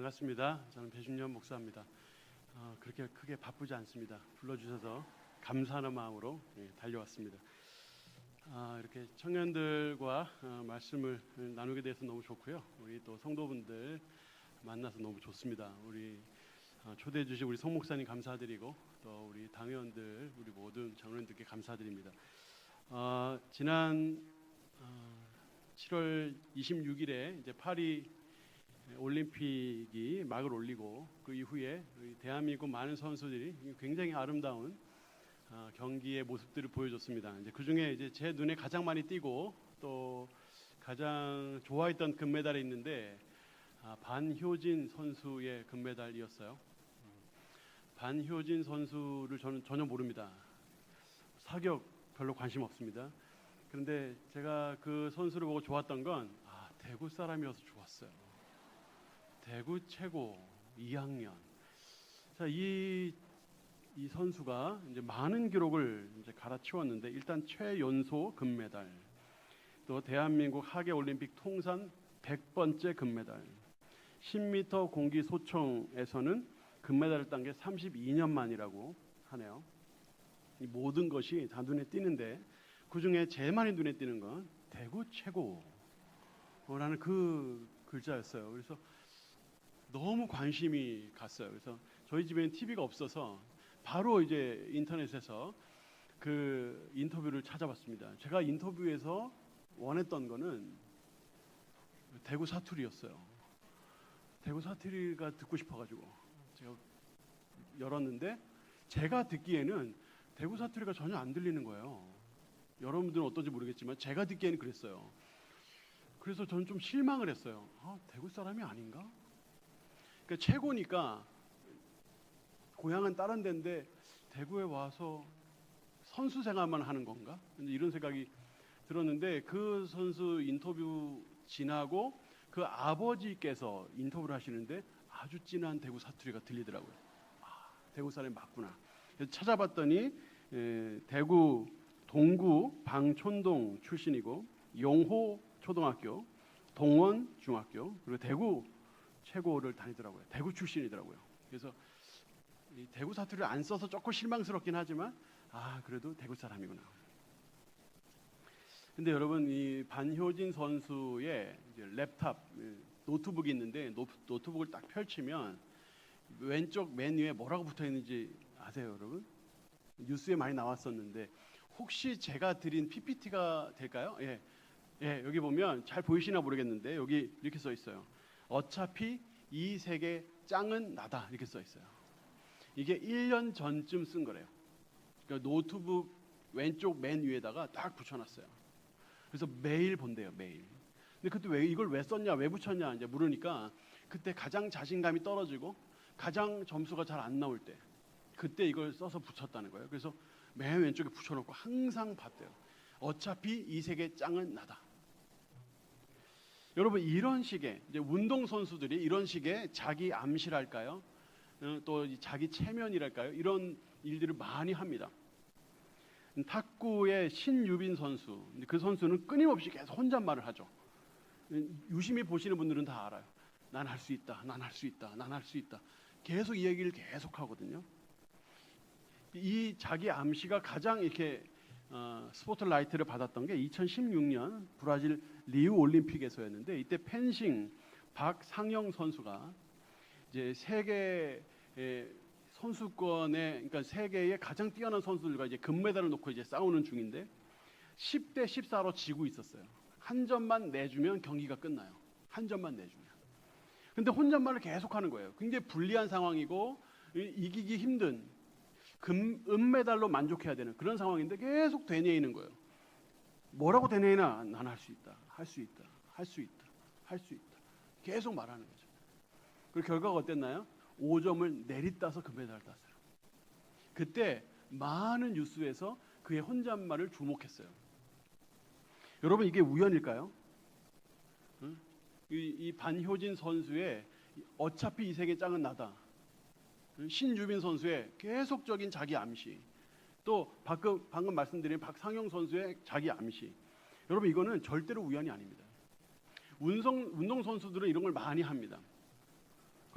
반갑습니다. 저는 배준현 목사입니다. 그렇게 크게 바쁘지 않습니다. 불러주셔서 감사하는 마음으로 달려왔습니다. 이렇게 청년들과 말씀을 나누게 돼서 너무 좋고요. 우리 또 성도분들 만나서 너무 좋습니다. 우리 초대해 주신 우리 송 목사님 감사드리고 또 우리 당회원들, 우리 모든 장로님들께 감사드립니다. 지난 7월 26일에 이제 파리 올림픽이 막을 올리고 그 이후에 대한민국 많은 선수들이 굉장히 아름다운 경기의 모습들을 보여줬습니다. 이제 그 중에 이제 제 눈에 가장 많이 띄고 또 가장 좋아했던 금메달이 있는데 반효진 선수의 금메달이었어요. 반효진 선수를 저는 전혀 모릅니다. 사격 별로 관심 없습니다. 그런데 제가 그 선수를 보고 좋았던 건 대구 사람이어서 좋았어요. 대구 최고 2학년. 자, 이 선수가 이제 많은 기록을 이제 갈아치웠는데 일단 최연소 금메달, 또 대한민국 하계 올림픽 통산 100번째 금메달, 10m 공기 소총에서는 금메달을 딴 게 32년 만이라고 하네요. 이 모든 것이 다 눈에 띄는데 그 중에 제일 많이 눈에 띄는 건 대구 최고라는 그 글자였어요. 그래서 너무 관심이 갔어요. 그래서 저희 집에는 TV가 없어서 바로 이제 인터넷에서 그 인터뷰를 찾아봤습니다. 제가 인터뷰에서 원했던 거는 대구 사투리였어요. 대구 사투리가 듣고 싶어가지고 제가 열었는데 제가 듣기에는 대구 사투리가 전혀 안 들리는 거예요. 여러분들은 어떤지 모르겠지만 제가 듣기에는 그랬어요. 그래서 저는 좀 실망을 했어요. 대구 사람이 아닌가? 그러니까 최고니까 고향은 다른 데인데 대구에 와서 선수 생활만 하는 건가? 이런 생각이 들었는데 그 선수 인터뷰 지나고 그 아버지께서 인터뷰를 하시는데 아주 진한 대구 사투리가 들리더라고요. 대구 사람이 맞구나. 그래서 찾아봤더니 대구 동구 방촌동 출신이고 용호 초등학교, 동원 중학교, 그리고 대구 최고를 다니더라고요. 대구 출신이더라고요. 그래서 이 대구 사투리를 안 써서 조금 실망스럽긴 하지만 그래도 대구 사람이구나. 근데 여러분, 이 반효진 선수의 이제 랩탑 노트북이 있는데 노트북을 딱 펼치면 왼쪽 맨 위에 뭐라고 붙어 있는지 아세요, 여러분? 뉴스에 많이 나왔었는데 혹시 제가 드린 PPT가 될까요? 예, 여기 보면 잘 보이시나 모르겠는데 여기 이렇게 써 있어요. 어차피 이 세계 짱은 나다 이렇게 써 있어요. 이게 1년 전쯤 쓴 거래요. 그러니까 노트북 왼쪽 맨 위에다가 딱 붙여놨어요. 그래서 매일 본대요, 매일. 근데 그때 이걸 왜 썼냐, 왜 붙였냐 이제 물으니까 그때 가장 자신감이 떨어지고 가장 점수가 잘 안 나올 때 그때 이걸 써서 붙였다는 거예요. 그래서 맨 왼쪽에 붙여놓고 항상 봤대요. 어차피 이 세계 짱은 나다. 여러분, 이런 식의 이제 운동 선수들이 이런 식의 자기 암시랄까요? 또 자기 체면이랄까요? 이런 일들을 많이 합니다. 탁구의 신유빈 선수, 그 선수는 끊임없이 계속 혼잣말을 하죠. 유심히 보시는 분들은 다 알아요. 난 할 수 있다, 난 할 수 있다, 난 할 수 있다. 계속 이 얘기를 계속 하거든요. 이 자기 암시가 가장 이렇게 스포트라이트를 받았던 게 2016년 브라질 리우 올림픽에서였는데 이때 펜싱 박상영 선수가 이제 세계 선수권에, 그러니까 세계의 가장 뛰어난 선수들과 이제 금메달을 놓고 이제 싸우는 중인데 10대 14로 지고 있었어요. 한 점만 내주면 경기가 끝나요. 한 점만 내주면. 근데 혼잣말을 계속하는 거예요. 굉장히 불리한 상황이고 이기기 힘든 은메달로 만족해야 되는 그런 상황인데 계속 되뇌이는 거예요. 뭐라고 되뇌이나? 난 할 수 있다, 할 수 있다, 할 수 있다, 할 수 있다. 계속 말하는 거죠. 그 결과가 어땠나요? 5점을 내리따서 금메달을 땄어요. 그때 많은 뉴스에서 그의 혼잣말을 주목했어요. 여러분, 이게 우연일까요? 이 반효진 선수의 어차피 이 세계 짱은 나다, 신유빈 선수의 계속적인 자기 암시, 또 방금 말씀드린 박상영 선수의 자기 암시, 여러분 이거는 절대로 우연이 아닙니다. 운동 선수들은 이런 걸 많이 합니다.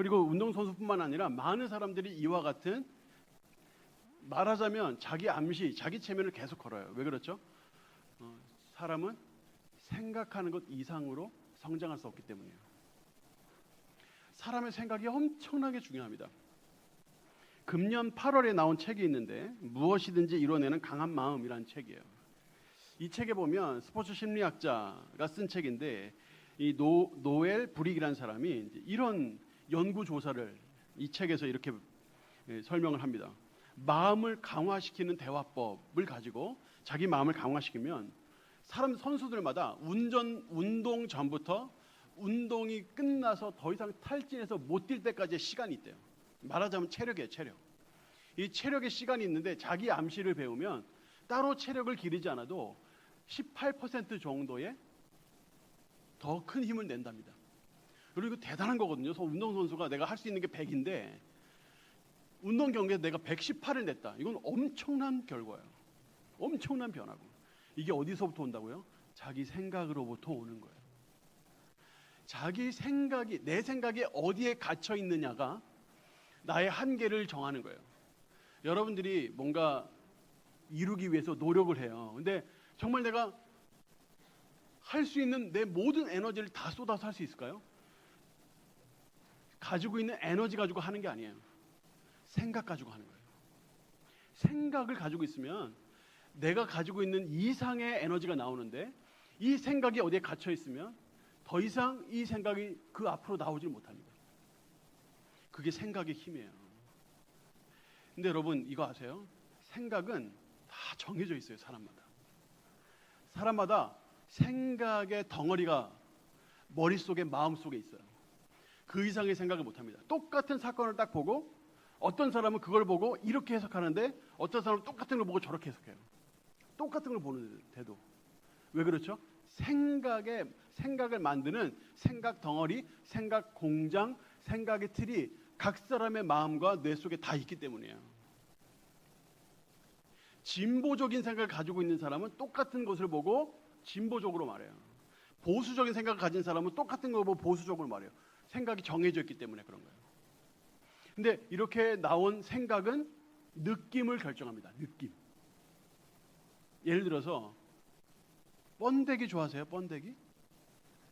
그리고 운동선수뿐만 아니라 많은 사람들이 이와 같은, 말하자면 자기 암시, 자기 체면을 계속 걸어요. 왜 그렇죠? 사람은 생각하는 것 이상으로 성장할 수 없기 때문이에요. 사람의 생각이 엄청나게 중요합니다. 금년 8월에 나온 책이 있는데 무엇이든지 이뤄내는 강한 마음이라는 책이에요. 이 책에 보면 스포츠 심리학자가 쓴 책인데 이 노엘 브릭이라는 사람이 이런 연구 조사를 이 책에서 이렇게 설명을 합니다. 마음을 강화시키는 대화법을 가지고 자기 마음을 강화시키면 사람 선수들마다 운동 전부터 운동이 끝나서 더 이상 탈진해서 못 뛸 때까지의 시간이 있대요. 말하자면 체력이에요, 체력. 이 체력의 시간이 있는데 자기 암시를 배우면 따로 체력을 기르지 않아도 18% 정도의 더 큰 힘을 낸답니다. 그리고 대단한 거거든요. 운동선수가 내가 할 수 있는 게 100인데 운동 경기에서 내가 118을 냈다. 이건 엄청난 결과예요. 엄청난 변화고. 이게 어디서부터 온다고요? 자기 생각으로부터 오는 거예요. 자기 생각이, 내 생각이 어디에 갇혀 있느냐가 나의 한계를 정하는 거예요. 여러분들이 뭔가 이루기 위해서 노력을 해요. 근데 정말 내가 할 수 있는 내 모든 에너지를 다 쏟아서 할 수 있을까요? 가지고 있는 에너지 가지고 하는 게 아니에요. 생각 가지고 하는 거예요. 생각을 가지고 있으면 내가 가지고 있는 이상의 에너지가 나오는데 이 생각이 어디에 갇혀 있으면 더 이상 이 생각이 그 앞으로 나오질 못합니다. 그게 생각의 힘이에요. 근데 여러분 이거 아세요? 생각은 다 정해져 있어요. 사람마다 생각의 덩어리가 머릿속에 마음속에 있어요. 그 이상의 생각을 못합니다. 똑같은 사건을 딱 보고 어떤 사람은 그걸 보고 이렇게 해석하는데 어떤 사람은 똑같은 걸 보고 저렇게 해석해요. 똑같은 걸 보는데도. 왜 그렇죠? 생각을 만드는 생각 덩어리, 생각 공장, 생각의 틀이 각 사람의 마음과 뇌 속에 다 있기 때문이에요. 진보적인 생각을 가지고 있는 사람은 똑같은 것을 보고 진보적으로 말해요. 보수적인 생각을 가진 사람은 똑같은 걸 보고 보수적으로 말해요. 생각이 정해져 있기 때문에 그런 거예요. 근데 이렇게 나온 생각은 느낌을 결정합니다. 느낌. 예를 들어서 번데기 좋아하세요? 번데기?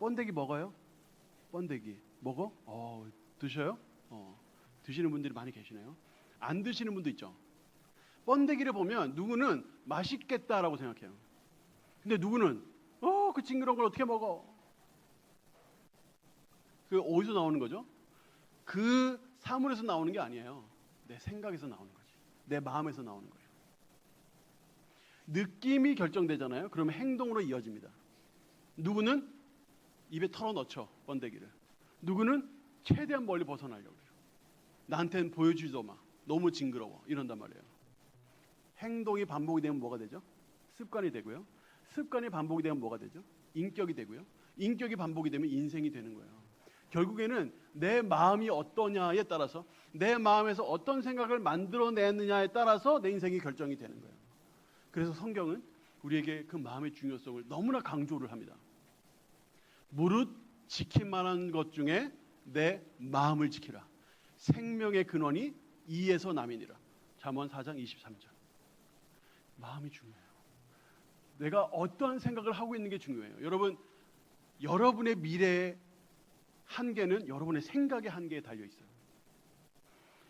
번데기 먹어요? 번데기 먹어? 드셔요? 드시는 분들이 많이 계시네요. 안 드시는 분도 있죠. 번데기를 보면 누구는 맛있겠다라고 생각해요. 근데 누구는 그 징그러운 걸 어떻게 먹어? 그 어디서 나오는 거죠? 그 사물에서 나오는 게 아니에요. 내 생각에서 나오는 거지. 내 마음에서 나오는 거예요. 느낌이 결정되잖아요. 그러면 행동으로 이어집니다. 누구는 입에 털어넣죠. 번데기를. 누구는 최대한 멀리 벗어나려고 해요. 나한테는 보여주지도 마. 너무 징그러워. 이런단 말이에요. 행동이 반복이 되면 뭐가 되죠? 습관이 되고요. 습관이 반복이 되면 뭐가 되죠? 인격이 되고요. 인격이 반복이 되면 인생이 되는 거예요. 결국에는 내 마음이 어떠냐에 따라서 내 마음에서 어떤 생각을 만들어내느냐에 따라서 내 인생이 결정이 되는 거예요. 그래서 성경은 우리에게 그 마음의 중요성을 너무나 강조를 합니다. 무릇 지킬 만한 것 중에 내 마음을 지키라. 생명의 근원이 이에서 남이니라. 잠언 4장 23절. 마음이 중요해요. 내가 어떠한 생각을 하고 있는 게 중요해요. 여러분, 여러분의 미래의 한계는 여러분의 생각의 한계에 달려 있어요.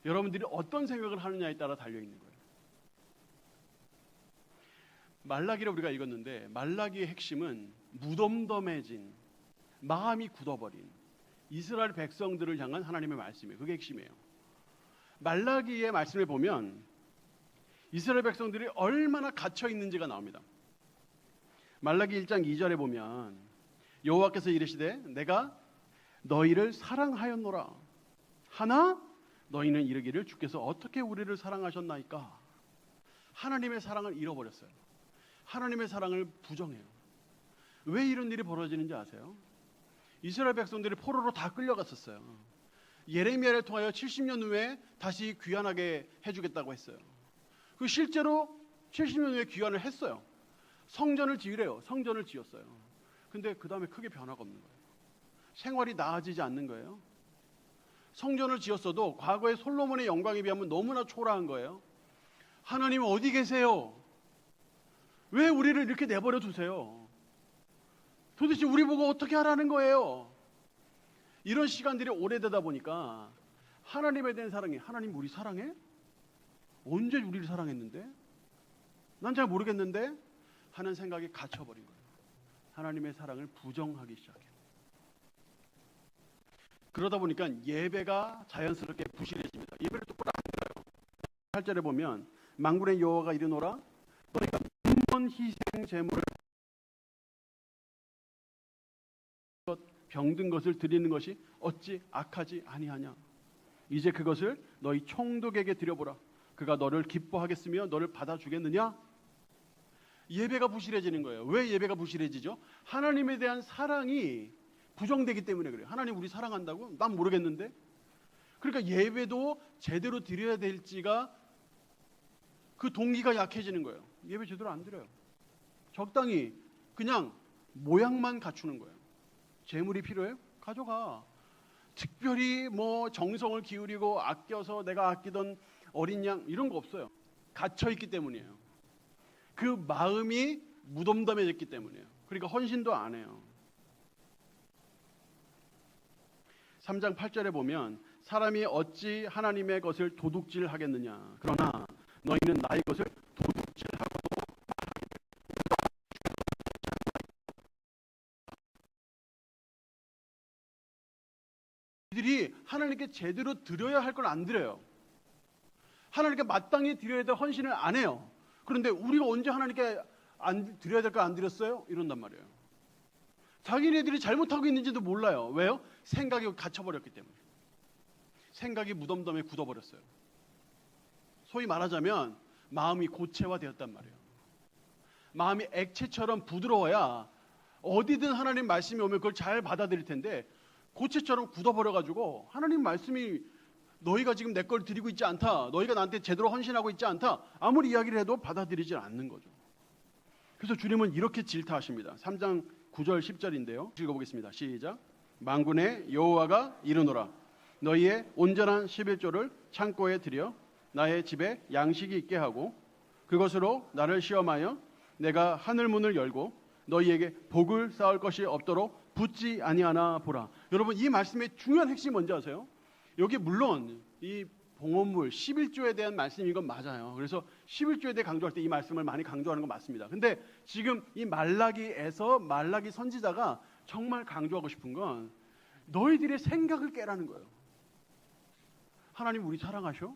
여러분들이 어떤 생각을 하느냐에 따라 달려 있는 거예요. 말라기를 우리가 읽었는데 말라기의 핵심은 무덤덤해진, 마음이 굳어버린 이스라엘 백성들을 향한 하나님의 말씀이에요. 그게 핵심이에요. 말라기의 말씀을 보면 이스라엘 백성들이 얼마나 갇혀 있는지가 나옵니다. 말라기 1장 2절에 보면 여호와께서 이르시되 내가 너희를 사랑하였노라 하나 너희는 이르기를 주께서 어떻게 우리를 사랑하셨나이까. 하나님의 사랑을 잃어버렸어요. 하나님의 사랑을 부정해요. 왜 이런 일이 벌어지는지 아세요? 이스라엘 백성들이 포로로 다 끌려갔었어요. 예레미야를 통하여 70년 후에 다시 귀환하게 해주겠다고 했어요. 그 실제로 70년 후에 귀환을 했어요. 성전을 지으래요. 성전을 지었어요. 근데 그 다음에 크게 변화가 없는 거예요. 생활이 나아지지 않는 거예요. 성전을 지었어도 과거의 솔로몬의 영광에 비하면 너무나 초라한 거예요. 하나님 어디 계세요? 왜 우리를 이렇게 내버려 두세요? 도대체 우리 보고 어떻게 하라는 거예요? 이런 시간들이 오래되다 보니까 하나님에 대한 사랑이, 하나님 우리 사랑해? 언제 우리를 사랑했는데? 난 잘 모르겠는데? 하는 생각이 갇혀버린 거예요. 하나님의 사랑을 부정하기 시작해요. 그러다 보니까 예배가 자연스럽게 부실해집니다. 예배를 똑바로 안 드려요. 8절에 보면 만군의 여호와가 이르노라 너희가 근본 희생 제물을 병든 것을 드리는 것이 어찌 악하지 아니하냐. 이제 그것을 너희 총독에게 드려보라. 그가 너를 기뻐하겠으며 너를 받아주겠느냐. 예배가 부실해지는 거예요. 왜 예배가 부실해지죠? 하나님에 대한 사랑이 부정되기 때문에 그래요. 하나님 우리 사랑한다고? 난 모르겠는데. 그러니까 예배도 제대로 드려야 될지가 그 동기가 약해지는 거예요. 예배 제대로 안 드려요. 적당히 그냥 모양만 갖추는 거예요. 재물이 필요해요? 가져가. 특별히 뭐 정성을 기울이고 아껴서 내가 아끼던 어린 양 이런 거 없어요. 갇혀 있기 때문이에요. 그 마음이 무덤덤해졌기 때문이에요. 그러니까 헌신도 안 해요. 3장 8절에 보면 사람이 어찌 하나님의 것을 도둑질하겠느냐. 그러나 너희는 나의 것을 도둑질하고 이들이 하나님께 제대로 드려야 할 걸 안 드려요. 하나님께 마땅히 드려야 될 헌신을 안 해요. 그런데 우리가 언제 하나님께 드려야 될 걸 안 드렸어요? 이런단 말이에요. 자기네들이 잘못하고 있는지도 몰라요. 왜요? 생각이 갇혀버렸기 때문에. 생각이 무덤덤에 굳어버렸어요. 소위 말하자면 마음이 고체화되었단 말이에요. 마음이 액체처럼 부드러워야 어디든 하나님 말씀이 오면 그걸 잘 받아들일 텐데 고체처럼 굳어버려가지고 하나님 말씀이 너희가 지금 내 걸 드리고 있지 않다. 너희가 나한테 제대로 헌신하고 있지 않다. 아무리 이야기를 해도 받아들이질 않는 거죠. 그래서 주님은 이렇게 질타하십니다. 3장 9절 10절인데요. 읽어보겠습니다. 시작. 만군의 여호와가 이르노라 너희의 온전한 11조를 창고에 들여 나의 집에 양식이 있게 하고 그것으로 나를 시험하여 내가 하늘 문을 열고 너희에게 복을 쌓을 것이 없도록 붙지 아니하나 보라. 여러분 이 말씀의 중요한 핵심이 뭔지 아세요? 여기 물론 이 봉헌물 11조에 대한 말씀인 건 맞아요. 그래서 11조에 대해 강조할 때 이 말씀을 많이 강조하는 건 맞습니다. 근데 지금 이 말라기에서 말라기 선지자가 정말 강조하고 싶은 건 너희들의 생각을 깨라는 거예요. 하나님 우리 사랑하셔?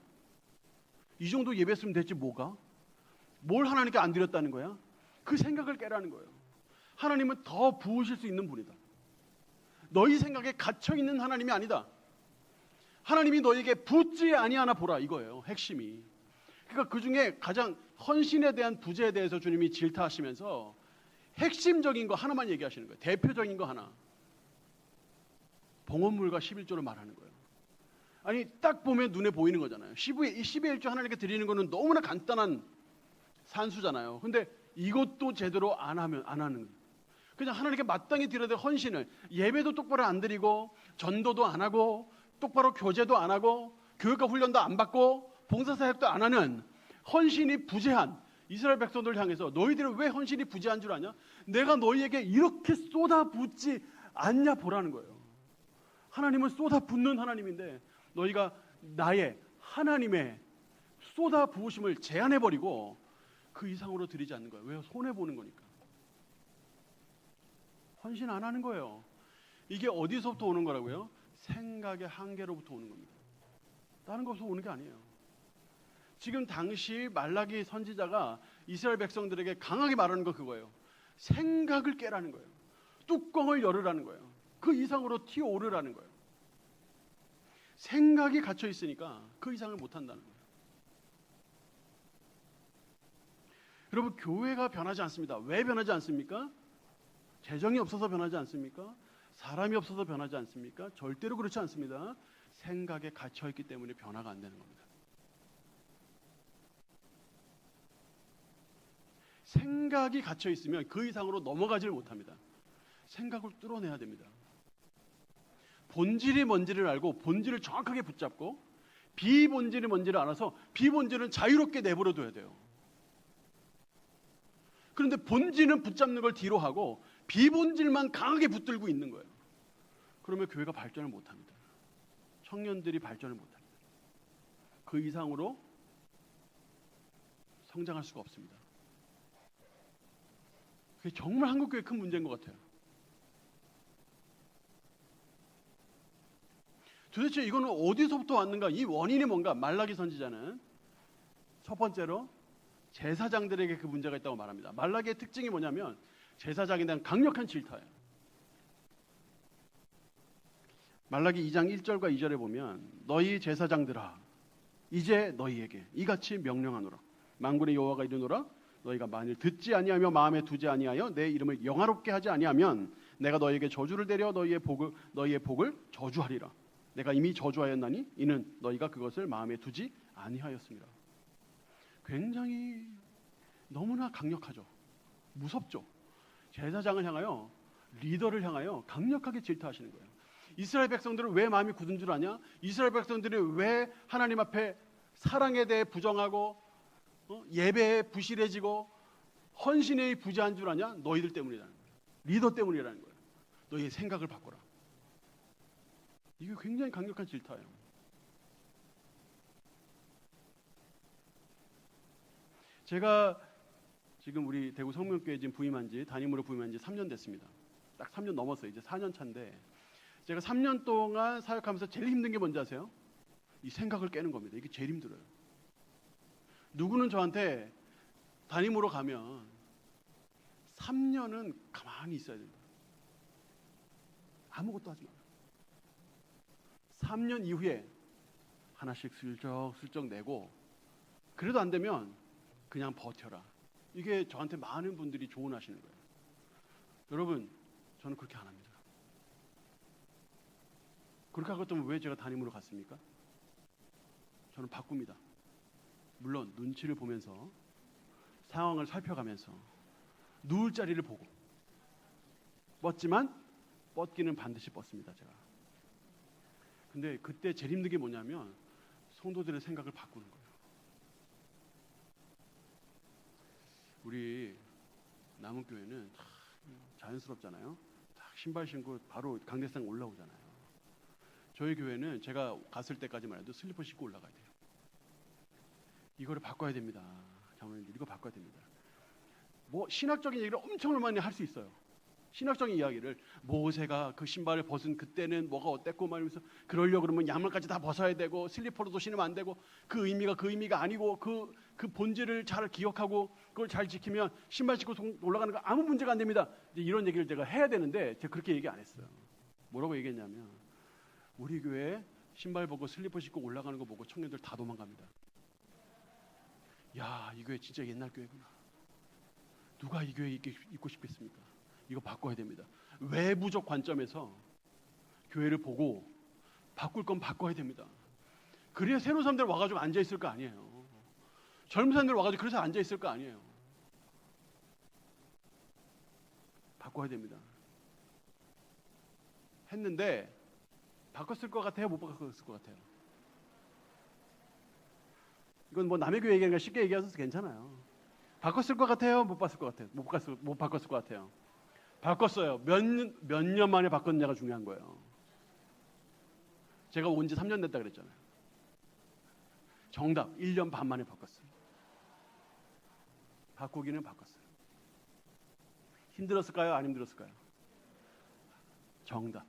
이 정도 예배했으면 됐지 뭐가? 뭘 하나님께 안 드렸다는 거야? 그 생각을 깨라는 거예요. 하나님은 더 부으실 수 있는 분이다. 너희 생각에 갇혀있는 하나님이 아니다. 하나님이 너에게 붙지 아니하나 보라 이거예요. 핵심이. 그러니까 그중에 가장 헌신에 대한 부재에 대해서 주님이 질타하시면서 핵심적인 거 하나만 얘기하시는 거예요. 대표적인 거 하나. 봉헌물과 11조를 말하는 거예요. 아니 딱 보면 눈에 보이는 거잖아요. 10의 1조 하나님께 드리는 거는 너무나 간단한 산수잖아요. 근데 이것도 제대로 안 하는 거예요. 그냥 하나님께 마땅히 드려야 될 헌신을 예배도 똑바로 안 드리고 전도도 안 하고 똑바로 교제도 안 하고 교육과 훈련도 안 받고 봉사사역도 안 하는 헌신이 부재한 이스라엘 백성들을 향해서 너희들은 왜 헌신이 부재한 줄 아냐? 내가 너희에게 이렇게 쏟아붓지 않냐 보라는 거예요. 하나님은 쏟아붓는 하나님인데 너희가 나의 하나님의 쏟아부으심을 제한해버리고 그 이상으로 드리지 않는 거예요. 왜요? 손해보는 거니까. 헌신 안 하는 거예요. 이게 어디서부터 오는 거라고요? 생각의 한계로부터 오는 겁니다. 다른 것으로 오는 게 아니에요. 지금 당시 말라기 선지자가 이스라엘 백성들에게 강하게 말하는 거 그거예요. 생각을 깨라는 거예요. 뚜껑을 열으라는 거예요. 그 이상으로 튀어오르라는 거예요. 생각이 갇혀 있으니까 그 이상을 못 한다는 거예요. 여러분 교회가 변하지 않습니다. 왜 변하지 않습니까? 재정이 없어서 변하지 않습니까? 사람이 없어서 변하지 않습니까? 절대로 그렇지 않습니다. 생각에 갇혀있기 때문에 변화가 안 되는 겁니다. 생각이 갇혀있으면 그 이상으로 넘어가질 못합니다. 생각을 뚫어내야 됩니다. 본질이 뭔지를 알고 본질을 정확하게 붙잡고 비본질이 뭔지를 알아서 비본질은 자유롭게 내버려 둬야 돼요. 그런데 본질은 붙잡는 걸 뒤로 하고 비본질만 강하게 붙들고 있는 거예요. 그러면 교회가 발전을 못합니다. 청년들이 발전을 못합니다. 그 이상으로 성장할 수가 없습니다. 그게 정말 한국교회의 큰 문제인 것 같아요. 도대체 이거는 어디서부터 왔는가? 이 원인이 뭔가? 말라기 선지자는 첫 번째로 제사장들에게 그 문제가 있다고 말합니다. 말라기의 특징이 뭐냐면 제사장에 대한 강력한 질타예요. 말라기 2장 1절과 2절에 보면 너희 제사장들아 이제 너희에게 이같이 명령하노라. 만군의 여호와가 이르노라. 너희가 만일 듣지 아니하며 마음에 두지 아니하여 내 이름을 영화롭게 하지 아니하면 내가 너희에게 저주를 내려 너희의 복을 저주하리라. 내가 이미 저주하였나니 이는 너희가 그것을 마음에 두지 아니하였습니다. 굉장히 너무나 강력하죠. 무섭죠. 제사장을 향하여, 리더를 향하여 강력하게 질타하시는 거예요. 이스라엘 백성들은 왜 마음이 굳은 줄 아냐? 이스라엘 백성들이 왜 하나님 앞에 사랑에 대해 부정하고 예배에 부실해지고 헌신에 부재한 줄 아냐? 너희들 때문이라는 거예요. 리더 때문이라는 거예요. 너희의 생각을 바꿔라. 이게 굉장히 강력한 질타예요. 제가 지금 우리 대구 성명교회 지금 담임으로 부임한 지 3년 됐습니다. 딱 3년 넘었어요. 이제 4년 차인데 제가 3년 동안 사역하면서 제일 힘든 게 뭔지 아세요? 이 생각을 깨는 겁니다. 이게 제일 힘들어요. 누구는 저한테 담임으로 가면 3년은 가만히 있어야 된다. 아무것도 하지 마라. 3년 이후에 하나씩 슬쩍슬쩍 내고 그래도 안 되면 그냥 버텨라. 이게 저한테 많은 분들이 조언하시는 거예요. 여러분, 저는 그렇게 안 합니다. 그렇게 하겠다면 왜 제가 담임으로 갔습니까? 저는 바꿉니다. 물론 눈치를 보면서 상황을 살펴가면서 누울 자리를 보고 뻗지만 뻗기는 반드시 뻗습니다. 제가. 근데 그때 제일 힘든 게 뭐냐면 성도들의 생각을 바꾸는 거예요. 우리 남은교회는 자연스럽잖아요. 딱 신발 신고 바로 강대상 올라오잖아요. 저희 교회는 제가 갔을 때까지만 해도 슬리퍼 신고 올라가야 돼요. 이거를 바꿔야 됩니다. 장로님들 이거 바꿔야 됩니다. 뭐 신학적인 얘기를 엄청 많이 할 수 있어요. 신학적인 이야기를 모세가 그 신발을 벗은 그때는 뭐가 어땠고 말하면서 그러려고 그러면 양말까지 다 벗어야 되고 슬리퍼로도 신으면 안 되고 그 의미가 아니고 그 본질을 잘 기억하고 그걸 잘 지키면 신발 신고 올라가는 거 아무 문제가 안 됩니다. 이제 이런 얘기를 제가 해야 되는데 제가 그렇게 얘기 안 했어요. 뭐라고 얘기했냐면 우리 교회 신발 벗고 슬리퍼 신고 올라가는 거 보고 청년들 다 도망갑니다. 야, 이 교회 진짜 옛날 교회구나. 누가 이 교회 있고 싶겠습니까? 이거 바꿔야 됩니다. 외부적 관점에서 교회를 보고 바꿀 건 바꿔야 됩니다. 그래야 새로운 사람들 와가지고 앉아 있을 거 아니에요. 젊은 사람들 와가지고 그래서 앉아 있을 거 아니에요. 바꿔야 됩니다. 했는데 바꿨을 것 같아요? 못 바꿨을 것 같아요? 이건 뭐 남의 교회 얘기하니까 쉽게 얘기해서 괜찮아요. 바꿨을 것 같아요? 못 바꿨을 것 같아요? 못 바꿨을 것 같아요? 바꿨어요. 몇 년 만에 바꿨느냐가 중요한 거예요. 제가 온 지 3년 됐다 그랬잖아요. 정답 1년 반 만에 바꿨어요. 바꾸기는 바꿨어요. 힘들었을까요? 안 힘들었을까요? 정답.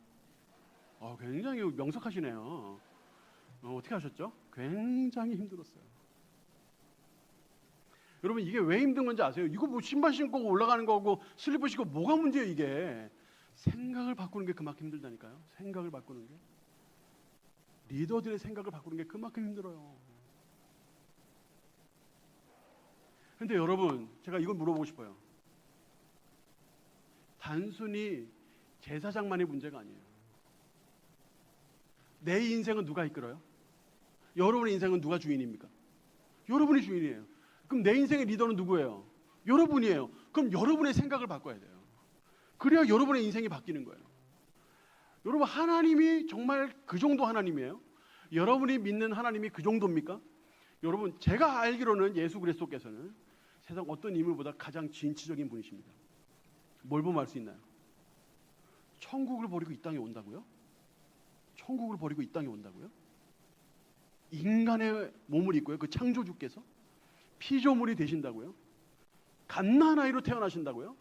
굉장히 명석하시네요. 어떻게 하셨죠? 굉장히 힘들었어요. 여러분 이게 왜 힘든 건지 아세요? 이거 뭐 신발 신고 올라가는 거고 슬리퍼 신고 뭐가 문제예요 이게. 생각을 바꾸는 게 그만큼 힘들다니까요. 생각을 바꾸는 게. 리더들의 생각을 바꾸는 게 그만큼 힘들어요. 근데 여러분 제가 이걸 물어보고 싶어요. 단순히 제사장만의 문제가 아니에요. 내 인생은 누가 이끌어요? 여러분의 인생은 누가 주인입니까? 여러분이 주인이에요. 그럼 내 인생의 리더는 누구예요? 여러분이에요. 그럼 여러분의 생각을 바꿔야 돼요. 그래야 여러분의 인생이 바뀌는 거예요. 여러분, 하나님이 정말 그 정도 하나님이에요? 여러분이 믿는 하나님이 그 정도입니까? 여러분, 제가 알기로는 예수 그리스도께서는 세상 어떤 인물보다 가장 진취적인 분이십니다. 뭘 보면 알 수 있나요? 천국을 버리고 이 땅에 온다고요? 천국을 버리고 이 땅에 온다고요? 인간의 몸을 입고요. 그 창조주께서 피조물이 되신다고요? 갓난아이로 태어나신다고요?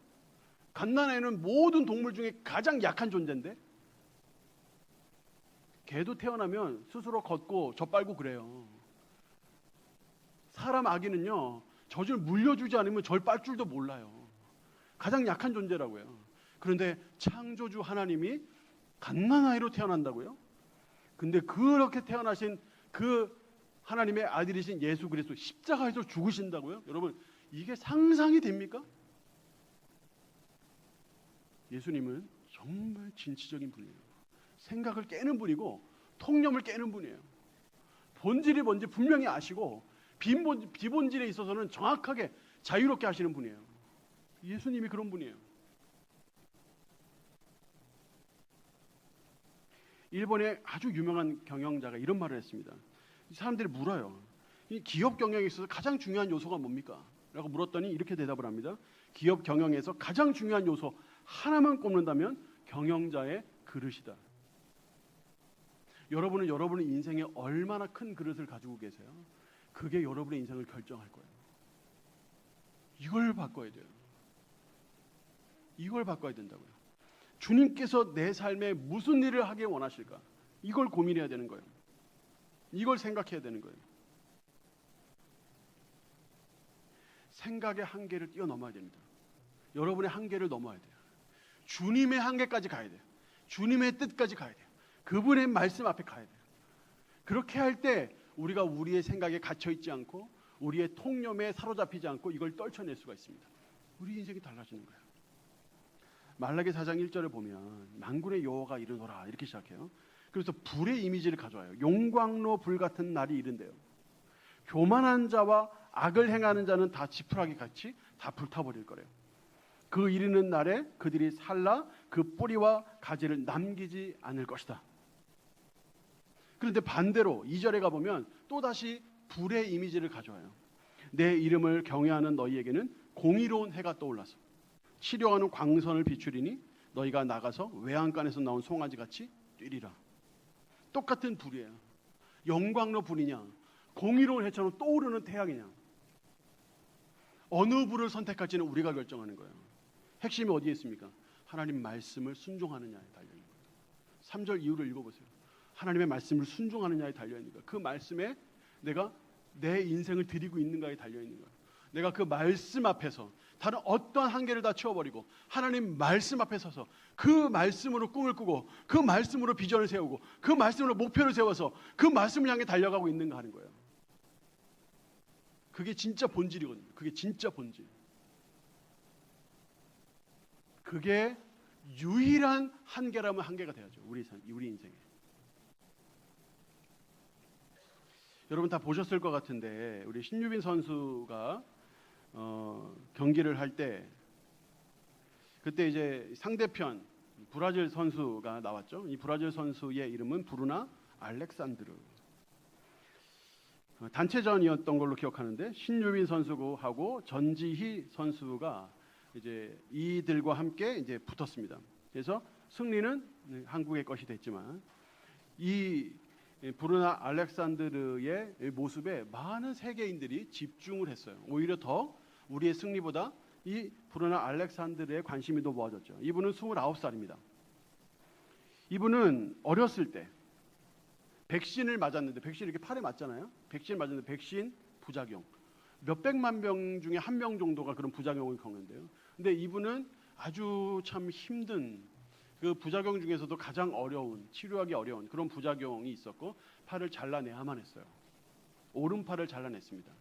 갓난아이는 모든 동물 중에 가장 약한 존재인데, 개도 태어나면 스스로 걷고 젖빨고 그래요. 사람 아기는요, 젖을 물려주지 않으면 절 빨 줄도 몰라요. 가장 약한 존재라고요. 그런데 창조주 하나님이 갓난아이로 태어난다고요? 근데 그렇게 태어나신 그 하나님의 아들이신 예수 그리스도 십자가에서 죽으신다고요? 여러분, 이게 상상이 됩니까? 예수님은 정말 진취적인 분이에요. 생각을 깨는 분이고 통념을 깨는 분이에요. 본질이 뭔지 분명히 아시고 비본질에 있어서는 정확하게 자유롭게 하시는 분이에요. 예수님이 그런 분이에요. 일본의 아주 유명한 경영자가 이런 말을 했습니다. 사람들이 물어요. 이 기업 경영에 있어서 가장 중요한 요소가 뭡니까? 라고 물었더니 이렇게 대답을 합니다. 기업 경영에서 가장 중요한 요소 하나만 꼽는다면 경영자의 그릇이다. 여러분은 여러분의 인생에 얼마나 큰 그릇을 가지고 계세요? 그게 여러분의 인생을 결정할 거예요. 이걸 바꿔야 돼요. 이걸 바꿔야 된다고요. 주님께서 내 삶에 무슨 일을 하길 원하실까? 이걸 고민해야 되는 거예요. 이걸 생각해야 되는 거예요. 생각의 한계를 뛰어넘어야 됩니다. 여러분의 한계를 넘어야 돼요. 주님의 한계까지 가야 돼요. 주님의 뜻까지 가야 돼요. 그분의 말씀 앞에 가야 돼요. 그렇게 할 때 우리가 우리의 생각에 갇혀있지 않고 우리의 통념에 사로잡히지 않고 이걸 떨쳐낼 수가 있습니다. 우리 인생이 달라지는 거예요. 말라기 4장 1절을 보면 만군의 여호와가 이르노라 이렇게 시작해요. 그래서 불의 이미지를 가져와요. 용광로 불 같은 날이 이른대요. 교만한 자와 악을 행하는 자는 다 지푸라기 같이 다 불타버릴 거래요. 그 이르는 날에 그들이 살라 그 뿌리와 가지를 남기지 않을 것이다. 그런데 반대로 2절에 가보면 또다시 불의 이미지를 가져와요. 내 이름을 경외하는 너희에게는 공의로운 해가 떠올라서 치료하는 광선을 비추리니 너희가 나가서 외양간에서 나온 송아지같이 뛰리라. 똑같은 불이에요. 영광로 불이냐 공의로운 해처럼 떠오르는 태양이냐, 어느 불을 선택할지는 우리가 결정하는 거예요. 핵심이 어디에 있습니까? 하나님 말씀을 순종하느냐에 달려있는 거예요. 3절 이유를 읽어보세요. 하나님의 말씀을 순종하느냐에 달려있는 거예요. 그 말씀에 내가 내 인생을 드리고 있는가에 달려있는 거예요. 내가 그 말씀 앞에서 다른 어떤 한계를 다 치워버리고 하나님 말씀 앞에 서서 그 말씀으로 꿈을 꾸고 그 말씀으로 비전을 세우고 그 말씀으로 목표를 세워서 그 말씀을 향해 달려가고 있는가 하는 거예요. 그게 진짜 본질이거든요. 그게 진짜 본질. 그게 유일한 한계라면 한계가 돼야죠. 우리 인생에. 여러분 다 보셨을 것 같은데 우리 신유빈 선수가 경기를 할 때 그때 이제 상대편 브라질 선수가 나왔죠. 이 브라질 선수의 이름은 브루나 알렉산드르. 단체전이었던 걸로 기억하는데 신유빈 선수하고 전지희 선수가 이제 이들과 함께 이제 붙었습니다. 그래서 승리는 한국의 것이 됐지만 이 브루나 알렉산드르의 모습에 많은 세계인들이 집중을 했어요. 오히려 더 우리의 승리보다 이 브루나 알렉산드르의 관심이 더 모아졌죠. 이분은 29살입니다. 이분은 어렸을 때 백신을 맞았는데, 백신 이렇게 팔에 맞잖아요. 백신 맞았는데 백신 부작용, 몇백만 명 중에 한 명 정도가 그런 부작용을 겪는데요. 근데 이분은 아주 참 힘든 그 부작용 중에서도 가장 어려운, 치료하기 어려운 그런 부작용이 있었고 팔을 잘라내야만 했어요. 오른팔을 잘라냈습니다.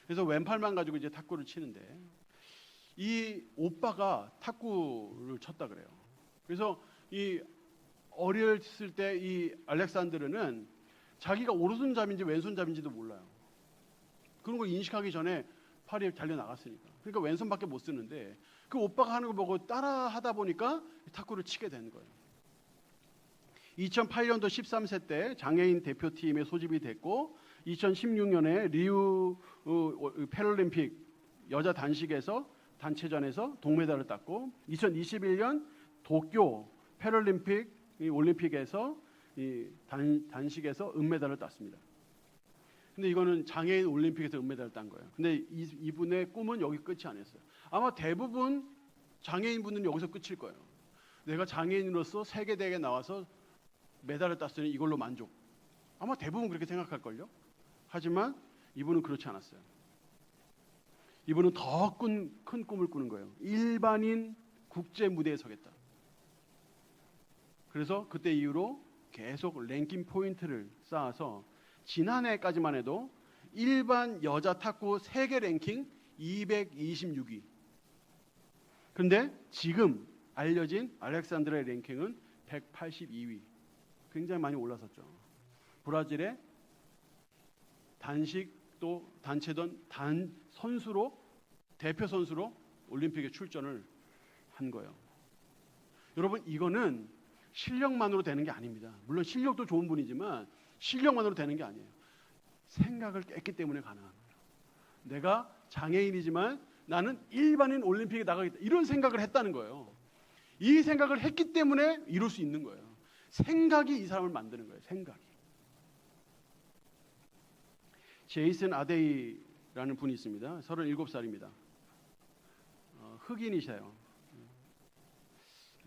그래서 왼팔만 가지고 이제 탁구를 치는데 이 오빠가 탁구를 쳤다 그래요. 그래서 이 어렸을 때 이 알렉산드르는 자기가 오른손잡인지 왼손잡인지도 몰라요. 그런 걸 인식하기 전에 팔이 달려나갔으니까. 그러니까 왼손밖에 못 쓰는데 그 오빠가 하는 거 보고 따라 하다 보니까 탁구를 치게 되는 거예요. 2008년도 13세 때 장애인 대표팀에 소집이 됐고 2016년에 리우 패럴림픽 여자 단식에서 단체전에서 동메달을 땄고 2021년 도쿄 패럴림픽 올림픽에서 단식에서 은메달을 땄습니다. 근데 이거는 장애인 올림픽에서 은메달을 딴 거예요. 근데 이분의 꿈은 여기 끝이 아니었어요. 아마 대부분 장애인분은 여기서 끝일 거예요. 내가 장애인으로서 세계대회에 나와서 메달을 땄으니 이걸로 만족. 아마 대부분 그렇게 생각할걸요. 하지만 이분은 그렇지 않았어요. 이분은 더 큰 꿈을 꾸는 거예요. 일반인 국제 무대에 서겠다. 그래서 그때 이후로 계속 랭킹 포인트를 쌓아서 지난해까지만 해도 일반 여자 탁구 세계 랭킹 226위. 그런데 지금 알려진 알렉산드라의 랭킹은 182위. 굉장히 많이 올라섰죠. 브라질의 단식 또 단체전 선수로 대표 선수로 올림픽에 출전을 한 거예요. 여러분 이거는 실력만으로 되는 게 아닙니다. 물론 실력도 좋은 분이지만 실력만으로 되는 게 아니에요. 생각을 깼기 때문에 가능합니다. 내가 장애인이지만 나는 일반인 올림픽에 나가겠다. 이런 생각을 했다는 거예요. 이 생각을 했기 때문에 이룰 수 있는 거예요. 생각이 이 사람을 만드는 거예요. 생각이. 제이슨 아데이라는 분이 있습니다. 37살입니다. 흑인이세요.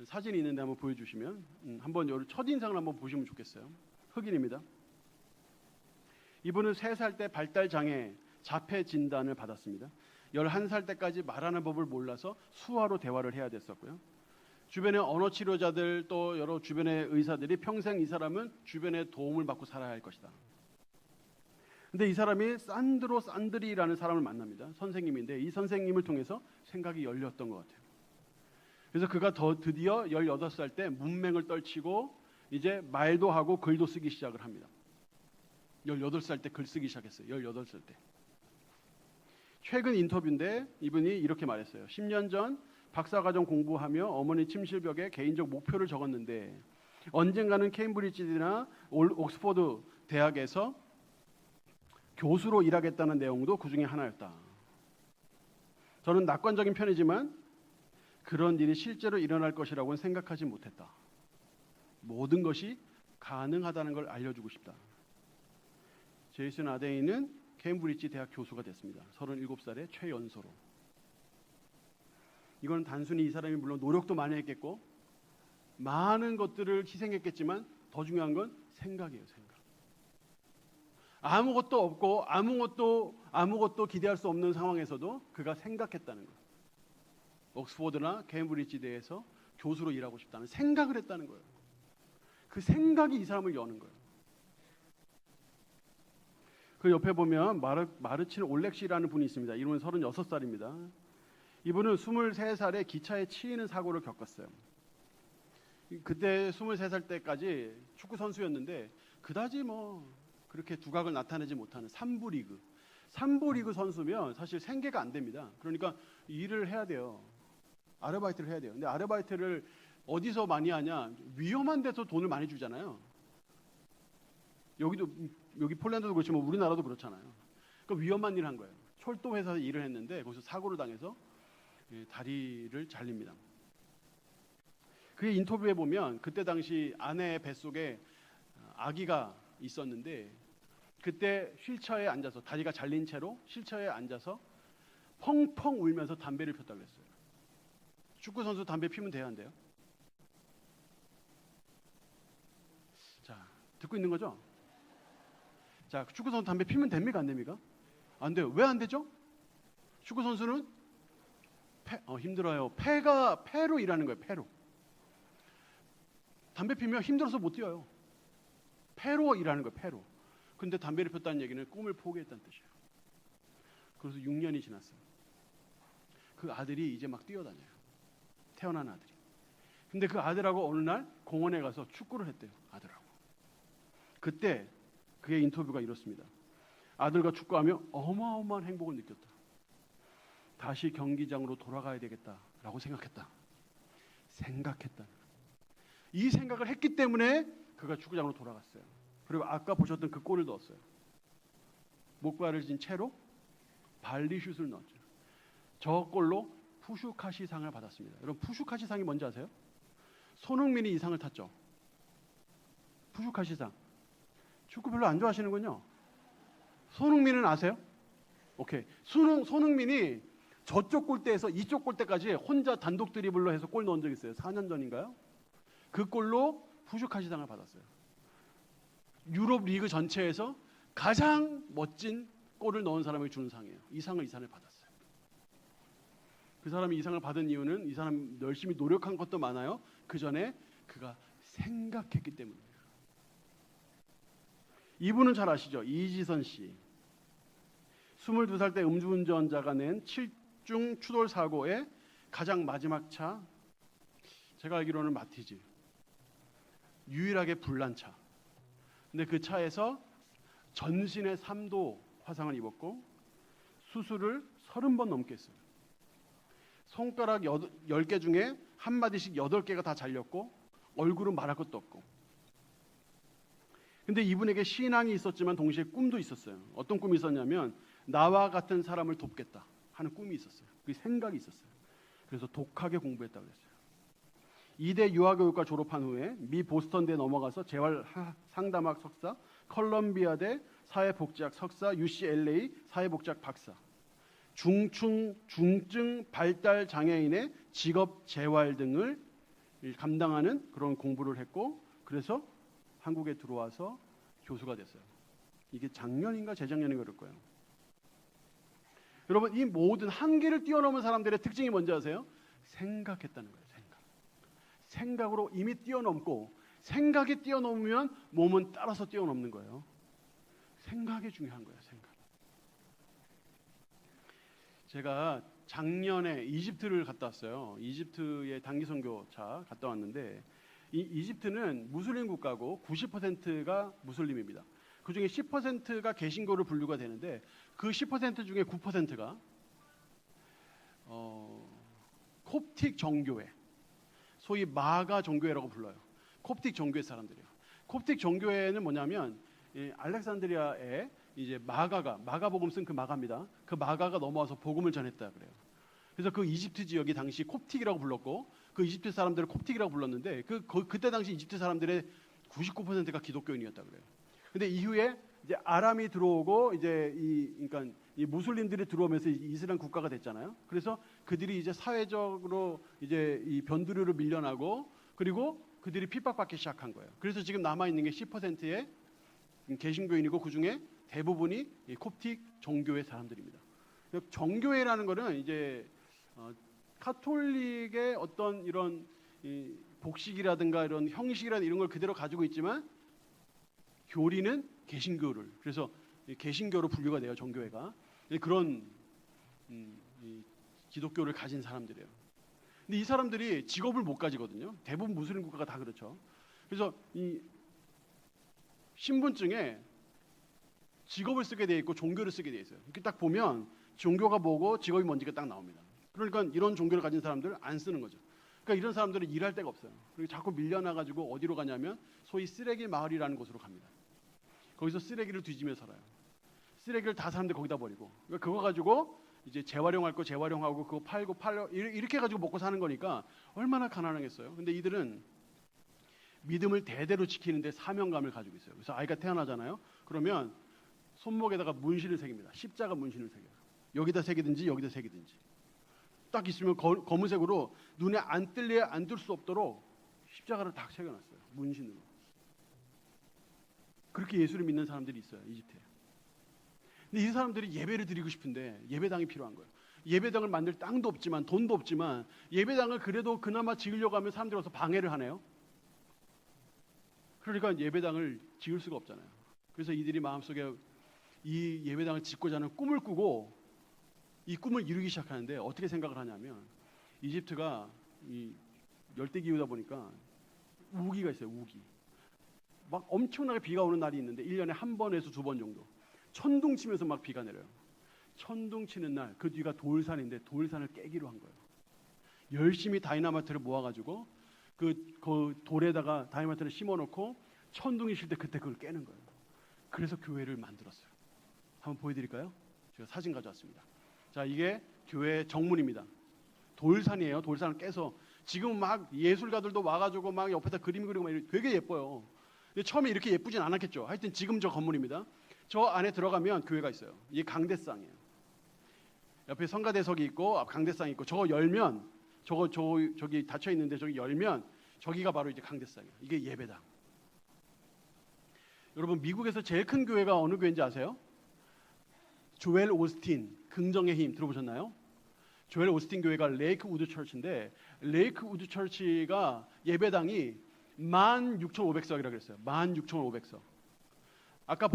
사진이 있는데 한번 보여주시면 한번 첫인상을 한번 보시면 좋겠어요. 흑인입니다. 이분은 3살 때 발달장애 자폐 진단을 받았습니다. 11살 때까지 말하는 법을 몰라서 수화로 대화를 해야 됐었고요. 주변의 언어치료자들 또 여러 주변의 의사들이 평생 이 사람은 주변의 도움을 받고 살아야 할 것이다. 근데 이 사람이 산드로 산드리라는 사람을 만납니다. 선생님인데 이 선생님을 통해서 생각이 열렸던 것 같아요. 그래서 그가 드디어 18살 때 문맹을 떨치고 이제 말도 하고 글도 쓰기 시작을 합니다. 18살 때 글 쓰기 시작했어요. 18살 때. 최근 인터뷰인데 이분이 이렇게 말했어요. 10년 전 박사과정 공부하며 어머니 침실벽에 개인적 목표를 적었는데 언젠가는 케임브리지나 옥스퍼드 대학에서 교수로 일하겠다는 내용도 그 중에 하나였다. 저는 낙관적인 편이지만 그런 일이 실제로 일어날 것이라고는 생각하지 못했다. 모든 것이 가능하다는 걸 알려주고 싶다. 제이슨 아데이는 케임브리지 대학 교수가 됐습니다. 37살의 최연소로. 이건 단순히 이 사람이 물론 노력도 많이 했겠고 많은 것들을 희생했겠지만 더 중요한 건 생각이에요. 생각. 아무것도 없고 아무것도 기대할 수 없는 상황에서도 그가 생각했다는 거예요. 옥스퍼드나 케임브리지 대에서 교수로 일하고 싶다는 생각을 했다는 거예요. 그 생각이 이 사람을 여는 거예요. 그 옆에 보면 마르친 올렉시라는 분이 있습니다. 이분은 36살입니다. 이분은 23살에 기차에 치이는 사고를 겪었어요. 그때 23살 때까지 축구 선수였는데 그다지 그렇게 두각을 나타내지 못하는 3부 리그 선수면 사실 생계가 안 됩니다. 그러니까 일을 해야 돼요. 아르바이트를 해야 돼요. 근데 아르바이트를 어디서 많이 하냐? 위험한 데서 돈을 많이 주잖아요. 여기 폴란드도 그렇지만 우리나라도 그렇잖아요. 그러니까 위험한 일을 한 거예요. 철도 회사에서 일을 했는데 거기서 사고를 당해서 다리를 잘립니다. 그의 인터뷰에 보면 그때 당시 아내의 뱃속에 아기가 있었는데 그때 휠체어에 앉아서 다리가 잘린 채로 휠체어에 앉아서 펑펑 울면서 담배를 폈다고 했어요. 축구 선수 담배 피면 돼야 한대요. 자, 듣고 있는 거죠? 자, 축구 선수 담배 피면 됩니까? 안 됩니까? 안 돼요. 왜 안 되죠? 축구 선수는 힘들어요. 폐로 일하는 거예요. 폐로. 담배 피면 힘들어서 못 뛰어요. 폐로 일하는 거예요. 폐로. 근데 담배를 폈다는 얘기는 꿈을 포기했다는 뜻이에요. 그래서 6년이 지났어요. 그 아들이 이제 막 뛰어다녀요. 태어난 아들이. 근데 그 아들하고 어느 날 공원에 가서 축구를 했대요. 아들하고. 그때 그의 인터뷰가 이렇습니다. 아들과 축구하며 어마어마한 행복을 느꼈다. 다시 경기장으로 돌아가야 되겠다라고 생각했다. 생각했다. 이 생각을 했기 때문에 그가 축구장으로 돌아갔어요. 그리고 아까 보셨던 그 골을 넣었어요. 목발을 진 채로 발리슛을 넣었죠. 저 골로 푸슈카시상을 받았습니다. 여러분 푸슈카시상이 뭔지 아세요? 손흥민이 이 상을 탔죠. 푸슈카시상. 축구 별로 안 좋아하시는군요. 손흥민은 아세요? 오케이. 손흥민이 저쪽 골대에서 이쪽 골대까지 혼자 단독 드리블로 해서 골 넣은 적 있어요. 4년 전인가요? 그 골로 푸슈카시상을 받았어요. 유럽 리그 전체에서 가장 멋진 골을 넣은 사람에게 주는 상이에요. 이 상을 받았어요. 그 사람이 이 상을 받은 이유는 이 사람 열심히 노력한 것도 많아요. 그 전에 그가 생각했기 때문이에요. 이분은 잘 아시죠? 이지선 씨. 22살 때 음주운전자가 낸 7중 추돌 사고의 가장 마지막 차, 제가 알기로는 마티즈. 유일하게 불난 차. 근데 그 차에서 전신에 3도 화상을 입었고 수술을 30번 넘게 했어요. 손가락 10개 중에 한 마디씩 8개가 다 잘렸고 얼굴은 말할 것도 없고. 근데 이분에게 신앙이 있었지만 동시에 꿈도 있었어요. 어떤 꿈이 있었냐면 나와 같은 사람을 돕겠다 하는 꿈이 있었어요. 그 생각이 있었어요. 그래서 독하게 공부했다고 그랬어요. 2대 유아교육과 졸업한 후에 미 보스턴대에 넘어가서 재활 상담학 석사, 컬럼비아대 사회복지학 석사, UCLA 사회복지학 박사, 중증 발달 장애인의 직업 재활 등을 감당하는 그런 공부를 했고, 그래서 한국에 들어와서 교수가 됐어요. 이게 작년인가 재작년인가 그럴 거예요. 여러분, 이 모든 한계를 뛰어넘은 사람들의 특징이 뭔지 아세요? 생각했다는 거예요. 생각으로 이미 뛰어넘고, 생각이 뛰어넘으면 몸은 따라서 뛰어넘는 거예요. 생각이 중요한 거예요. 생각. 제가 작년에 이집트를 갔다 왔어요. 이집트의 단기 선교차 갔다 왔는데, 이집트는 무슬림 국가고 90%가 무슬림입니다. 그 중에 10%가 개신교로 분류가 되는데, 그 10% 중에 9%가 콥틱 정교회, 소위 마가 종교회라고 불러요. 콥틱 종교회 사람들이에요. 콥틱 종교회는 뭐냐면 알렉산드리아에 이제 마가복음 쓴 그 마가입니다. 그 마가가 넘어와서 복음을 전했다 그래요. 그래서 그 이집트 지역이 당시 콥틱이라고 불렀고, 그 이집트 사람들을 kop틱이라고 불렀는데 그때 당시 이집트 사람들의 99%가 기독교인이었다 그래요. 근데 이후에 이제 아람이 들어오고 이제 그러니까 이 무슬림들이 들어오면서 이슬람 국가가 됐잖아요. 그래서 그들이 이제 사회적으로 이제 이 변두리로 밀려나고, 그리고 그들이 핍박받기 시작한 거예요. 그래서 지금 남아 있는 게 10%의 개신교인이고 그 중에 대부분이 이 콥틱 종교의 사람들입니다. 정교회라는 거는 이제 카톨릭의 어떤 이런 복식이라든가 이런 형식이라든가 이런 걸 그대로 가지고 있지만 교리는 개신교를, 그래서 개신교로 분류가 돼요. 정교회가 그런 기독교를 가진 사람들이에요. 근데 이 사람들이 직업을 못 가지거든요. 대부분 무슬림 국가가 다 그렇죠. 그래서 이 신분증에 직업을 쓰게 돼 있고 종교를 쓰게 돼 있어요. 이렇게 딱 보면 종교가 뭐고 직업이 뭔지가 딱 나옵니다. 그러니까 이런 종교를 가진 사람들은 안 쓰는 거죠. 그러니까 이런 사람들은 일할 데가 없어요. 그리고 자꾸 밀려나가지고 어디로 가냐면 소위 쓰레기 마을이라는 곳으로 갑니다. 거기서 쓰레기를 뒤지며 살아요. 쓰레기를 다 사람들 거기다 버리고, 그러니까 그거 가지고 이제 재활용할 거 재활용하고 그거 팔고 이렇게 가지고 먹고 사는 거니까 얼마나 가난하겠어요. 근데 이들은 믿음을 대대로 지키는데 사명감을 가지고 있어요. 그래서 아이가 태어나잖아요. 그러면 손목에다가 문신을 새깁니다. 십자가 문신을 새겨요. 여기다 새기든지 여기다 새기든지. 딱 있으면 검은색으로 눈에 안 뜰 수 없도록 십자가를 딱 새겨놨어요. 문신으로. 그렇게 예수를 믿는 사람들이 있어요. 이집트에. 근데 이 사람들이 예배를 드리고 싶은데 예배당이 필요한 거예요. 예배당을 만들 땅도 없지만 돈도 없지만 예배당을 그래도 그나마 지으려고 하면 사람들이 와서 방해를 하네요. 그러니까 예배당을 지을 수가 없잖아요. 그래서 이들이 마음속에 이 예배당을 짓고자 하는 꿈을 꾸고 이 꿈을 이루기 시작하는데 어떻게 생각을 하냐면, 이집트가 이 열대 기후다 보니까 우기가 있어요. 우기. 막 엄청나게 비가 오는 날이 있는데 1년에 한 번에서 2번 정도 천둥 치면서 막 비가 내려요. 천둥 치는 날 그 뒤가 돌산인데 돌산을 깨기로 한 거예요. 열심히 다이나마이트를 모아가지고 그 돌에다가 다이나마이트를 심어놓고 천둥이 칠 때 그때 그걸 깨는 거예요. 그래서 교회를 만들었어요. 한번 보여드릴까요? 제가 사진 가져왔습니다. 자, 이게 교회 정문입니다. 돌산이에요. 돌산을 깨서 지금 막 예술가들도 와가지고 막 옆에다 그림 그리고 막 되게 예뻐요. 근데 처음에 이렇게 예쁘진 않았겠죠. 하여튼 지금 저 건물입니다. 저 안에 들어가면 교회가 있어요. 이게 강대상이에요. 옆에 성가대석이 있고 강대상이 있고 저거 열면 저기 닫혀 있는데 저기 열면 저기가 바로 이제 강대상이에요. 이게 예배당. 여러분 미국에서 제일 큰 교회가 어느 교회인지 아세요? 조엘 오스틴 긍정의 힘 들어보셨나요? 조엘 오스틴 교회가 레이크 우드 처치인데 레이크 우드 처치가 예배당이 16,500석이라고 그랬어요. 16,500석. 아까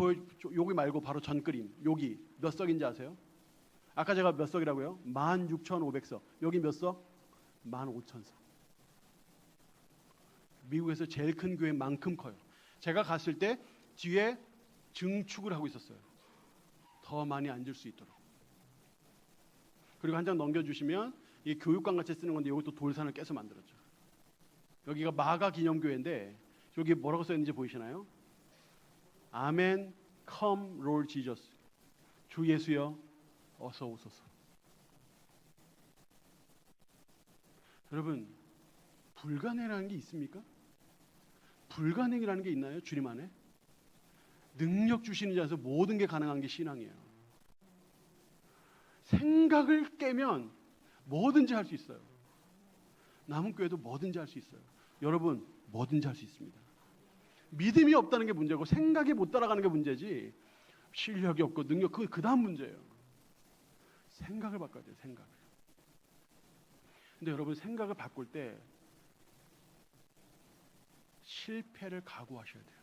여기 말고 바로 전 그림 여기 몇 석인지 아세요? 아까 제가 몇 석이라고요? 16,500석. 여기 몇 석? 15,000석. 미국에서 제일 큰 교회만큼 커요. 제가 갔을 때 뒤에 증축을 하고 있었어요. 더 많이 앉을 수 있도록. 그리고 한 장 넘겨주시면 이 교육관 같이 쓰는 건데 여기 또 돌산을 깨서 만들었죠. 여기가 마가 기념교회인데 여기 뭐라고 써있는지 보이시나요? 아멘, come, Lord Jesus. 주 예수여, 어서 오소서. 여러분, 불가능이라는 게 있습니까? 불가능이라는 게 있나요? 주님 안에? 능력 주시는 자에서 모든 게 가능한 게 신앙이에요. 생각을 깨면 뭐든지 할 수 있어요. 남은 교회도 뭐든지 할 수 있어요. 여러분, 뭐든지 할 수 있습니다. 믿음이 없다는 게 문제고 생각이 못 따라가는 게 문제지 실력이 없고 능력 그 다음 문제예요. 생각을 바꿔야 돼요. 생각을. 근데 여러분 생각을 바꿀 때 실패를 각오하셔야 돼요.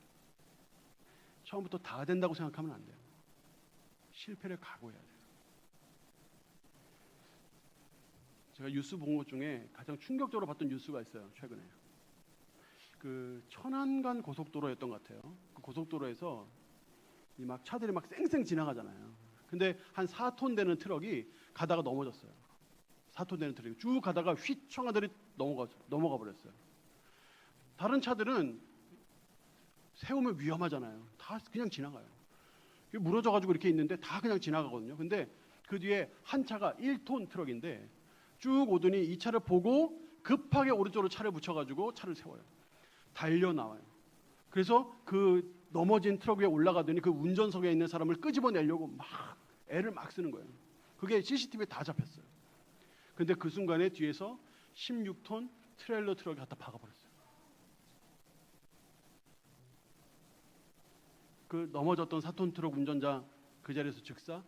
처음부터 다 된다고 생각하면 안 돼요. 실패를 각오해야 돼요. 제가 뉴스 본 것 중에 가장 충격적으로 봤던 뉴스가 있어요. 최근에 그 천안간 고속도로였던 것 같아요. 그 고속도로에서 막 차들이 막 쌩쌩 지나가잖아요. 근데 한 4톤 되는 트럭이 가다가 넘어졌어요. 4톤 되는 트럭이 쭉 가다가 휘청하더니 넘어가 버렸어요. 다른 차들은 세우면 위험하잖아요. 다 그냥 지나가요. 무너져가지고 이렇게 있는데 다 그냥 지나가거든요. 근데 그 뒤에 한 차가 1톤 트럭인데 쭉 오더니 이 차를 보고 급하게 오른쪽으로 차를 붙여가지고 차를 세워요. 달려 나와요. 그래서 그 넘어진 트럭 위에 올라가더니 그 운전석에 있는 사람을 끄집어내려고 막 애를 막 쓰는 거예요. 그게 CCTV에 다 잡혔어요. 근데 그 순간에 뒤에서 16톤 트레일러 트럭이 갖다 박아버렸어요. 그 넘어졌던 4톤 트럭 운전자 그 자리에서 즉사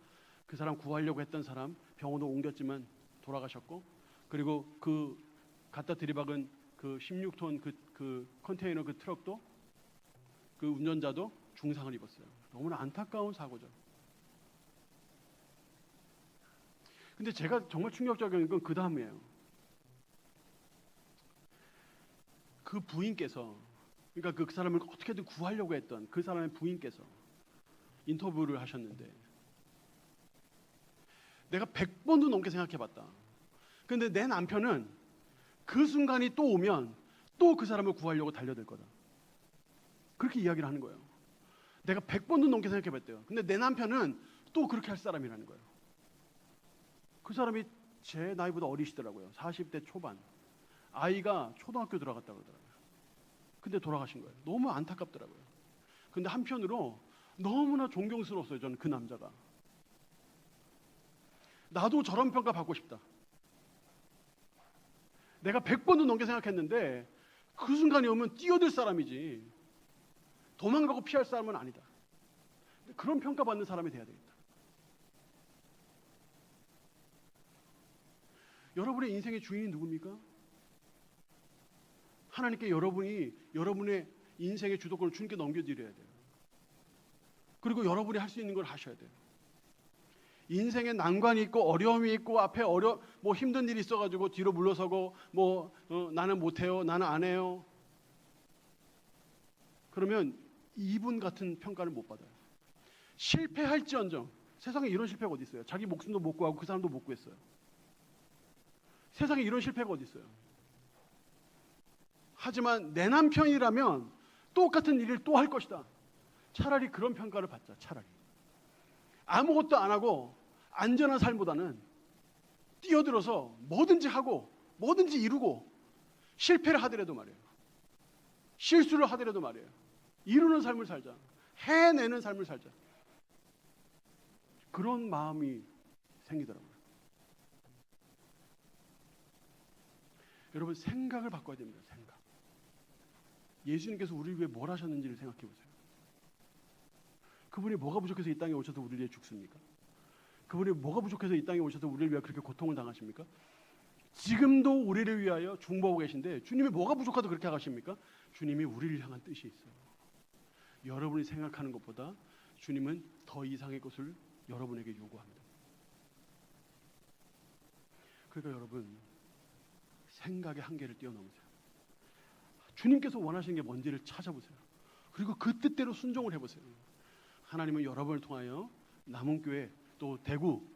그 사람 구하려고 했던 사람 병원으로 옮겼지만 돌아가셨고, 그리고 그 갖다 들이박은 그 16톤 그 컨테이너 그 트럭도 그 운전자도 중상을 입었어요. 너무나 안타까운 사고죠. 근데 제가 정말 충격적인 건 그 다음이에요. 그 부인께서, 그러니까 그 사람을 어떻게든 구하려고 했던 그 사람의 부인께서 인터뷰를 하셨는데, 내가 100번도 넘게 생각해봤다. 근데 내 남편은 그 순간이 또 오면 또 그 사람을 구하려고 달려들 거다. 그렇게 이야기를 하는 거예요. 내가 100번도 넘게 생각해봤대요. 근데 내 남편은 또 그렇게 할 사람이라는 거예요. 그 사람이 제 나이보다 어리시더라고요. 40대 초반. 아이가 초등학교 들어갔다고 그러더라고요. 근데 돌아가신 거예요. 너무 안타깝더라고요. 근데 한편으로 너무나 존경스러웠어요. 저는 그 남자가. 나도 저런 평가 받고 싶다. 내가 100번도 넘게 생각했는데 그 순간이 오면 뛰어들 사람이지 도망가고 피할 사람은 아니다. 그런 평가받는 사람이 돼야 되겠다. 여러분의 인생의 주인이 누굽니까? 하나님께 여러분의 인생의 주도권을 주님께 넘겨드려야 돼요. 그리고 여러분이 할 수 있는 걸 하셔야 돼요. 인생에 난관이 있고 어려움이 있고 앞에 뭐 힘든 일이 있어가지고 뒤로 물러서고 나는 못해요, 나는 안 해요. 그러면 이분 같은 평가를 못 받아요. 실패할지언정, 세상에 이런 실패가 어디 있어요? 자기 목숨도 못 구하고 그 사람도 못 구했어요. 세상에 이런 실패가 어디 있어요? 하지만 내 남편이라면 똑같은 일을 또 할 것이다. 차라리 그런 평가를 받자. 차라리 아무것도 안 하고 안전한 삶보다는 뛰어들어서 뭐든지 하고 뭐든지 이루고 실패를 하더라도 말이에요. 실수를 하더라도 말이에요. 이루는 삶을 살자. 해내는 삶을 살자. 그런 마음이 생기더라고요. 여러분, 생각을 바꿔야 됩니다. 생각. 예수님께서 우리를 위해 뭘 하셨는지를 생각해 보세요. 그분이 뭐가 부족해서 이 땅에 오셔서 우리를 위해 죽습니까? 그분이 뭐가 부족해서 이 땅에 오셔서 우리를 위해 그렇게 고통을 당하십니까? 지금도 우리를 위하여 중보하고 계신데 주님이 뭐가 부족하다 그렇게 하십니까? 주님이 우리를 향한 뜻이 있어요. 여러분이 생각하는 것보다 주님은 더 이상의 것을 여러분에게 요구합니다. 그러니까 여러분, 생각의 한계를 뛰어넘으세요. 주님께서 원하시는 게 뭔지를 찾아보세요. 그리고 그 뜻대로 순종을 해보세요. 하나님은 여러분을 통하여 남원교회, 또 대구,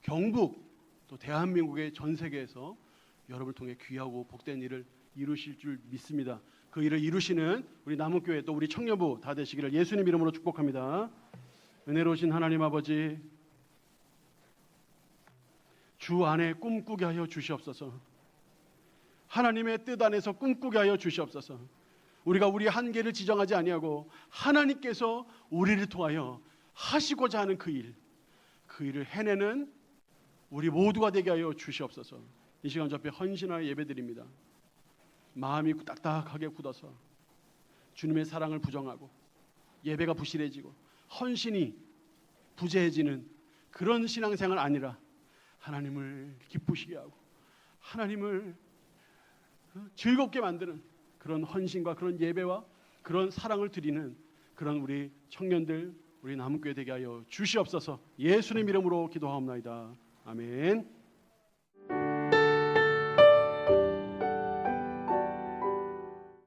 경북, 또 대한민국의 전 세계에서 여러분을 통해 귀하고 복된 일을 이루실 줄 믿습니다. 그 일을 이루시는 우리 남원교회 또 우리 청년부 다 되시기를 예수님 이름으로 축복합니다. 은혜로우신 하나님 아버지, 주 안에 꿈꾸게 하여 주시옵소서. 하나님의 뜻 안에서 꿈꾸게 하여 주시옵소서. 우리가 우리 한계를 지정하지 아니하고 하나님께서 우리를 통하여 하시고자 하는 그 일을 해내는 우리 모두가 되게 하여 주시옵소서. 이 시간 저 앞에 헌신하여 예배드립니다. 마음이 딱딱하게 굳어서 주님의 사랑을 부정하고 예배가 부실해지고 헌신이 부재해지는 그런 신앙생활 아니라 하나님을 기쁘시게 하고 하나님을 즐겁게 만드는 그런 헌신과 그런 예배와 그런 사랑을 드리는 그런 우리 청년들, 우리 남은교회 되게 하여 주시옵소서. 예수님 이름으로 기도하옵나이다. 아멘.